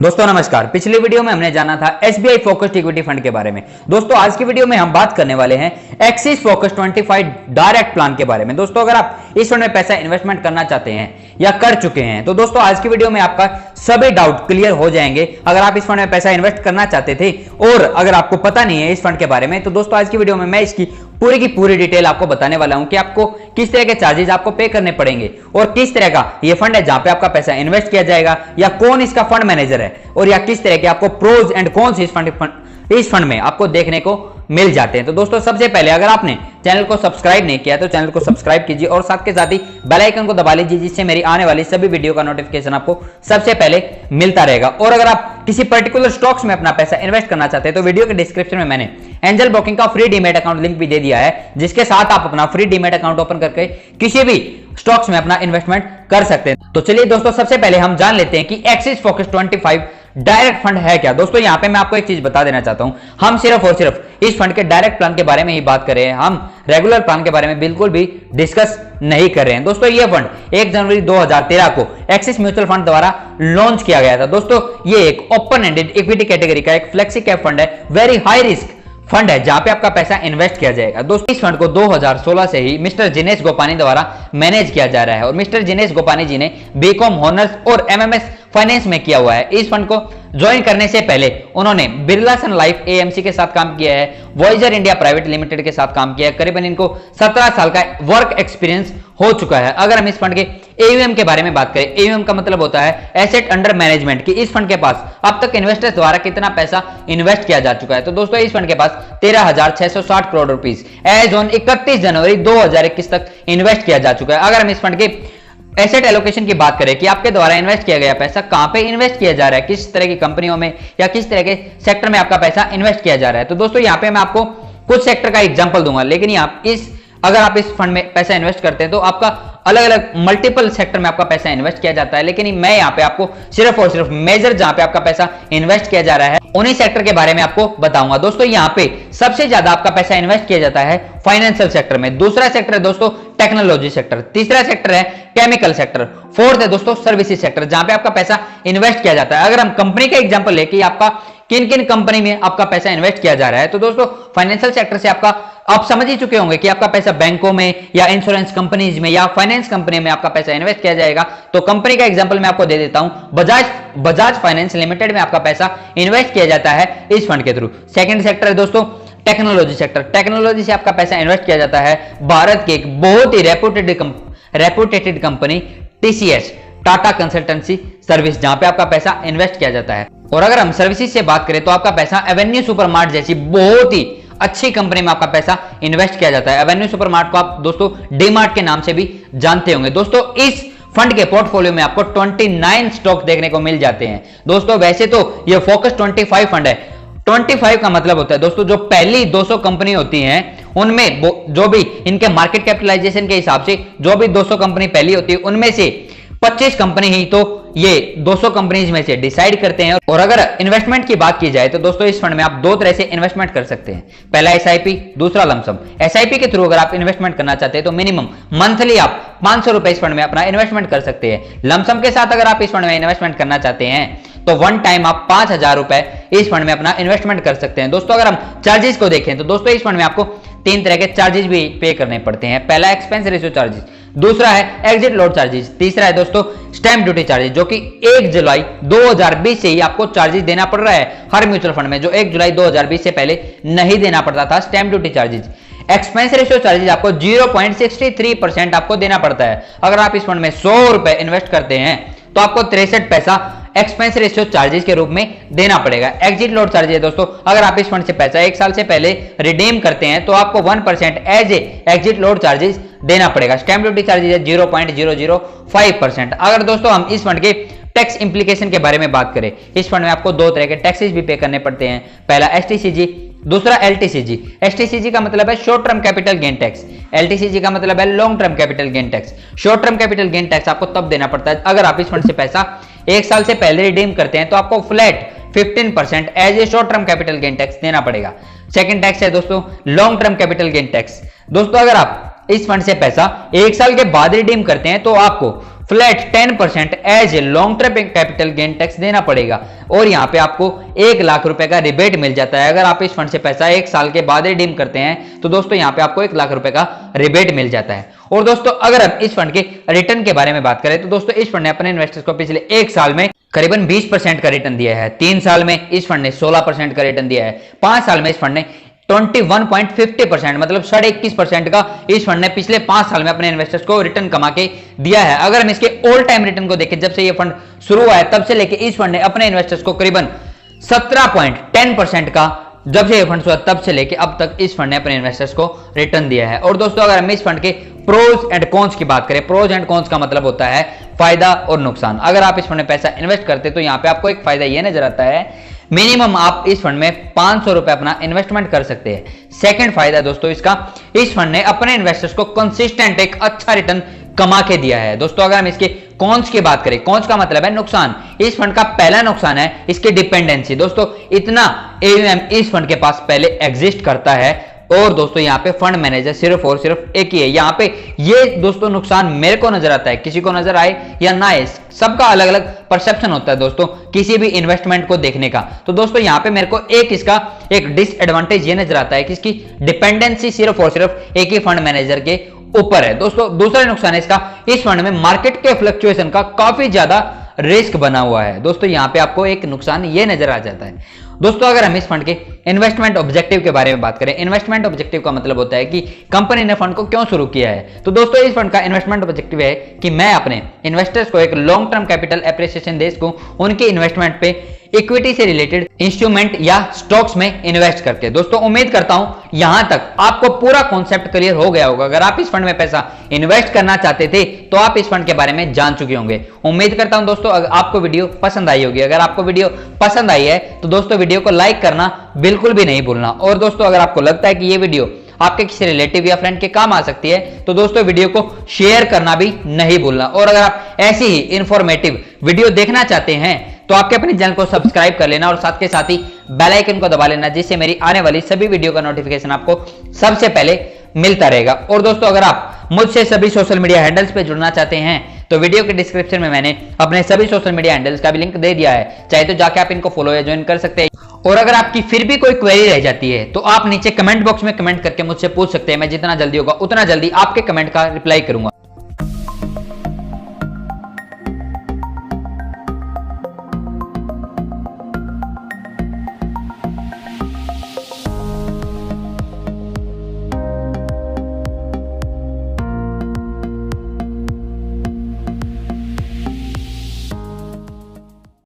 दोस्तों नमस्कार। पिछली वीडियो में हमने जाना था एसबीआई फोकस्ड इक्विटी फंड के बारे में। दोस्तों आज की वीडियो में हम बात करने वाले हैं एक्सिस फोकस 25 डायरेक्ट प्लान के बारे में। दोस्तों अगर आप इस फंड में पैसा इन्वेस्टमेंट करना चाहते हैं या कर चुके हैं तो दोस्तों आज की वीडियो में आपका सभी डाउट क्लियर हो जाएंगे। अगर आप इस फंड में पैसा इन्वेस्ट करना चाहते थे और अगर आपको पता नहीं है इस फंड के बारे में तो दोस्तों आज की वीडियो में मैं इसकी पूरी की पूरी डिटेल आपको बताने वाला हूं कि आपको किस तरह के चार्जेस आपको पे करने पड़ेंगे और किस तरह का ये फंड है जहां पे आपका पैसा इन्वेस्ट किया जाएगा या कौन इसका फंड मैनेजर है और या किस तरह के आपको प्रोज एंड कॉन्स इस फंड में आपको देखने को मिल जाते हैं। तो दोस्तों सबसे पहले अगर आपने चैनल को सब्सक्राइब नहीं किया तो चैनल को सब्सक्राइब कीजिए और साथ के साथ ही बेल आइकन को दबा लीजिए जिससे मेरी आने वाली सभी वीडियो का नोटिफिकेशन आपको सबसे पहले मिलता रहेगा। और अगर आप किसी पर्टिकुलर स्टॉक्स में अपना पैसा इन्वेस्ट करना चाहते हैं तो वीडियो के डिस्क्रिप्शन में मैंने एंजल ब्रोकिंग का फ्री डीमैट अकाउंट लिंक भी दे दिया है जिसके साथ आप अपना फ्री डीमैट अकाउंट ओपन करके किसी भी स्टॉक्स में अपना इन्वेस्टमेंट कर सकते हैं। तो चलिए दोस्तों सबसे पहले हम जान लेते हैं कि एक्सिस फोकस 25 डायरेक्ट फंड है क्या। दोस्तों यहां पे मैं आपको एक चीज बता देना चाहता हूं, हम सिर्फ और सिर्फ इस फंड के डायरेक्ट प्लान के बारे में ही बात कर रहे हैं, हम रेगुलर प्लान के बारे में बिल्कुल भी डिस्कस नहीं कर रहे हैं। दोस्तों ये फंड 1 जनवरी 2013 को एक्सिस म्यूचुअल फंड द्वारा लॉन्च किया गया था। दोस्तों ये एक ओपन एंडेड इक्विटी कैटेगरी का एक फ्लेक्सी कैप फंड है, वेरी हाई रिस्क फंड है जहां पे आपका पैसा इन्वेस्ट किया जाएगा। दोस्तों इस फंड को 2016 से ही मिस्टर जिनेश गोपानी द्वारा मैनेज किया जा रहा है और मिस्टर जिनेश गोपानी जी ने बीकॉम ऑनर्स और एमएमएस फाइनेंस में किया हुआ है। इस फंड को ज्वाइन करने से पहले उन्होंने बिरला सन लाइफ एएमसी के साथ काम किया है, वॉयजर इंडिया प्राइवेट लिमिटेड के साथ काम किया है। करीबन इनको 17 साल का वर्क एक्सपीरियंस हो चुका है। अगर हम इस फंड के एयूएम के बारे में बात करें, एयूएम का मतलब होता है एसेट अंडर मैनेजमेंट, कि इस फंड के पास अब तक इन्वेस्टर्स द्वारा कितना पैसा इन्वेस्ट किया जा चुका है। तो दोस्तों इस फंड के पास 13,660 करोड़ रुपीस एज ऑन 31 जनवरी 2021 तक इन्वेस्ट किया जा चुका है। अगर हम इस फंड के एसेट एलोकेशन की बात करें कि आपके द्वारा इन्वेस्ट किया गया पैसा कहां पे इन्वेस्ट किया जा रहा है, किस तरह की कंपनियों में या किस तरह के सेक्टर में आपका पैसा इन्वेस्ट किया जा रहा है, तो दोस्तों यहां पे मैं आपको कुछ सेक्टर का एग्जांपल दूंगा। लेकिन अगर आप इस फंड में पैसा इन्वेस्ट करते हैं तो आपका अलग अलग मल्टीपल सेक्टर में आपका पैसा इन्वेस्ट किया जाता है। लेकिन मैं यहां पे आपको सिर्फ और सिर्फ मेजर जहां पे आपका पैसा इन्वेस्ट किया जा रहा है उन्हीं सेक्टर के बारे में आपको बताऊंगा। दोस्तों यहां पे सबसे ज्यादा आपका पैसा इन्वेस्ट किया जाता है फाइनेंशियल सेक्टर में, दूसरा सेक्टर है दोस्तों टेक्नोलॉजी सेक्टर, तीसरा सेक्टर है केमिकल सेक्टर, फोर्थ है दोस्तों सर्विसेज सेक्टर जहां पे आपका पैसा इन्वेस्ट किया जाता है। अगर हम कंपनी का एग्जांपल लेके आपका किन किन कंपनी में आपका पैसा इन्वेस्ट किया जा रहा है तो दोस्तों फाइनेंशियल सेक्टर से आप समझ ही चुके होंगे कि आपका पैसा बैंकों में या इंश्योरेंस कंपनीज में या फाइनेंस कंपनी में आपका पैसा इन्वेस्ट किया जाएगा। तो कंपनी का एग्जांपल मैं आपको दे देता हूं, बजाज फाइनेंस लिमिटेड में आपका पैसा इन्वेस्ट किया जाता है इस फंड के थ्रू। सेकंड सेक्टर है दोस्तों टेक्नोलॉजी सेक्टर, टेक्नोलॉजी से आपका पैसा इन्वेस्ट किया जाता है भारत के एक बहुत ही reputed company TCS, Tata consultancy service, जहां पे आपका पैसा इन्वेस्ट किया जाता है। और अगर हम सर्विसेज से बात करें तो आपका पैसा एवेन्यू सुपरमार्ट जैसी बहुत ही अच्छी कंपनी में आपका पैसा इन्वेस्ट किया जाता है। एवेन्यू सुपरमार्ट को आप दोस्तों डीमार्ट के नाम से भी जानते होंगे। दोस्तों इस फंड के पोर्टफोलियो में आपको 29 स्टॉक देखने को मिल जाते हैं। दोस्तों वैसे तो ये फोकस 25 फंड है, 25 का मतलब होता है दोस्तों जो पहली 200 कंपनी होती हैं उनमें जो भी इनके मार्केट कैपिटलाइजेशन के हिसाब से जो भी 200 कंपनी पहली होती है उनमें से 25 कंपनी ही तो ये 200 कंपनीज में से डिसाइड करते हैं। और अगर इन्वेस्टमेंट की बात की जाए तो दोस्तों इस फंड में आप दो तरह से इन्वेस्टमेंट कर सकते हैं, पहला एसआईपी, दूसरा लमसम। एसआईपी के थ्रू अगर आप इन्वेस्टमेंट करना चाहते हैं तो मिनिमम मंथली आप 500 रुपए इस फंड में अपना इन्वेस्टमेंट कर सकते हैं। लमसम के साथ अगर आप इस फंड में इन्वेस्टमेंट करना चाहते हैं तो वन टाइम आप 5,000 रुपए इस फंड में अपना इन्वेस्टमेंट कर सकते हैं। दोस्तों अगर हम चार्जेस को देखें तो दोस्तों इस फंड में आपको 3 तरह के चार्जेस भी पे करने पड़ते हैं। पहला एक्सपेंस रेशियो चार्जेस, दूसरा है एग्जिट लोड चार्जेस, तीसरा है दोस्तों स्टैंप ड्यूटी चार्जेस जो कि 1 जुलाई 2020 से ही आपको चार्जेस देना पड़ रहा है हर म्यूचुअल फंड में, जो 1 जुलाई 2020 से पहले नहीं देना पड़ता था stamp duty charges. Expense ratio charges आपको 0.63% आपको देना पड़ता है। अगर आप इस फंड में 100 रुपए इन्वेस्ट करते हैं तो आपको 63 पैसा एक्सपेंस रेशियो चार्जेस के रूप में देना पड़ेगा। एग्जिट लोड चार्जेस दोस्तों अगर आप इस फंड से पैसा 1 साल से पहले रिडीम करते हैं तो आपको 1% as a exit load charges देना पड़ेगा। स्टैंप ड्यूटी चार्जेस है 0.005%। अगर दोस्तों हम इस फंड के टैक्स इंप्लीकेशन के बारे में बात करें, इस फंड में आपको 2 तरह के टैक्सेस भी पे करने पड़ते हैं, पहला एसटीसीजी, दूसरा एलटीसीजी। एसटीसीजी का मतलब है short term capital gain tax, LTCG का मतलब है long term capital gain tax. Short term capital gain tax आपको तब देना पड़ता है अगर आप इस फंड से पैसा 1 साल से पहले रिडीम करते हैं तो आपको flat 15% as a short term capital gain tax देना पड़ेगा। सेकंड टैक्स है दोस्तों long term capital gain tax. दोस्तों अगर आप इस फंड से पैसा 1 साल के बाद रिडीम करते हैं तो आपको flat 10% as a long term capital gain tax देना पड़ेगा और यहां पे आपको 1 लाख रुपए का रिबेट मिल जाता है। अगर आप इस फंड से पैसा 1 साल के बाद रिडीम करते हैं तो दोस्तों यहां पे आपको 1 लाख रुपए का रिबेट मिल जाता है। और दोस्तों अगर हम इस फंड के रिटर्न के बारे में बात करें तो दोस्तों इस फंड ने अपने इन्वेस्टर्स को पिछले 1 साल में करीबन 20% का रिटर्न दिया है, 3 साल में इस फंड ने 16% का रिटर्न दिया है, 5 साल में इस फंड ने 21.50% मतलब 21.5% का इस फंड ने पिछले 5 साल में अपने इन्वेस्टर्स को रिटर्न कमा के दिया है। अगर हम इसके ऑल टाइम रिटर्न को देखें, जब से ये फंड शुरू हुआ है तब से लेके इस फंड ने अपने इन्वेस्टर्स को करीबन 17.10% का, जब से ये फंड हुआ तब से लेके अब तक इस फंड ने अपने इन्वेस्टर्स को रिटर्न दिया है। और दोस्तों अगर हम इस फंड के प्रोज एंड कॉन्स की बात करें, प्रोज एंड कॉन्स का मतलब होता है फायदा और नुकसान। अगर आप इस फंड में पैसा इन्वेस्ट करते तो यहां पे आपको एक फायदा यह नजर आता है, मिनिमम आप इस फंड में 500 रुपए अपना इन्वेस्टमेंट कर सकते हैं। सेकंड फायदा दोस्तों इसका, इस फंड ने अपने इन्वेस्टर्स को कंसिस्टेंट एक अच्छा रिटर्न कमा के दिया है। दोस्तों अगर हम इसके कॉन्स की बात करें, कॉन्स का मतलब है नुकसान। इस फंड का पहला नुकसान है इसकी डिपेंडेंसी। दोस्तों इतना AUM इस फंड के पास पहले एग्जिस्ट करता है और दोस्तों यहाँ पे फंड मैनेजर सिर्फ और सिर्फ एक ही है। यहाँ पे ये दोस्तों नुकसान मेरे को नजर आता है, किसी को नजर आए या ना आए, सबका अलग अलग परसेप्शन होता है दोस्तों किसी भी इन्वेस्टमेंट को देखने का। तो दोस्तों यहाँ पे मेरे को इसका एक डिसएडवांटेज ये नजर आता है कि इसकी डिपेंडेंसी सिर्फ और सिर्फ एक ही फंड मैनेजर के ऊपर है। दोस्तों दूसरा नुकसान है इसका, इस फंड में मार्केट के फ्लक्चुएशन का काफी ज्यादा रिस्क बना हुआ है। दोस्तों यहाँ पे आपको एक नुकसान ये नजर आ जाता है। दोस्तों अगर हम इस फंड के इन्वेस्टमेंट ऑब्जेक्टिव के बारे में बात करें, इन्वेस्टमेंट ऑब्जेक्टिव का मतलब होता है कि कंपनी ने फंड को क्यों शुरू किया है। तो दोस्तों इस फंड का इन्वेस्टमेंट ऑब्जेक्टिव है कि मैं अपने इन्वेस्टर्स को एक लॉन्ग टर्म कैपिटल एप्रिसिएशन दे सकूं उनके इन्वेस्टमेंट पे इक्विटी से रिलेटेड इंस्ट्रूमेंट या स्टॉक्स में इन्वेस्ट करके। दोस्तों उम्मीद करता हूं यहां तक आपको पूरा कॉन्सेप्ट क्लियर हो गया होगा। अगर आप इस फंड में पैसा इन्वेस्ट करना चाहते थे तो आप इस फंड के बारे में जान चुके होंगे। उम्मीद करता हूं दोस्तों आपको वीडियो पसंद आई होगी। अगर आपको वीडियो पसंद आई है तो दोस्तों वीडियो को लाइक करना बिल्कुल भी नहीं भूलना। और दोस्तों अगर आपको लगता है कि ये वीडियो आपके किसी रिलेटिव या फ्रेंड के काम आ सकती है तो दोस्तों वीडियो को शेयर करना भी नहीं भूलना। और अगर आप ऐसी ही इंफॉर्मेटिव वीडियो देखना चाहते हैं तो आपके अपने चैनल को सब्सक्राइब कर लेना और साथ के साथ ही बेल आइकन को दबा लेना, जिससे मेरी आने वाली सभी वीडियो का नोटिफिकेशन आपको सबसे पहले मिलता रहेगा। और दोस्तों अगर आप मुझसे सभी सोशल मीडिया हैंडल्स पे जुड़ना चाहते हैं तो वीडियो के डिस्क्रिप्शन में मैंने अपने सभी सोशल मीडिया हैंडल्स का भी लिंक दे दिया है, चाहे तो जाके आप इनको फॉलो या ज्वाइन कर सकते हैं। और अगर आपकी फिर भी कोई क्वेरी रह जाती है तो आप नीचे कमेंट बॉक्स में कमेंट करके मुझसे पूछ सकते हैं। मैं जितना जल्दी होगा उतना जल्दी आपके कमेंट का रिप्लाई करूंगा।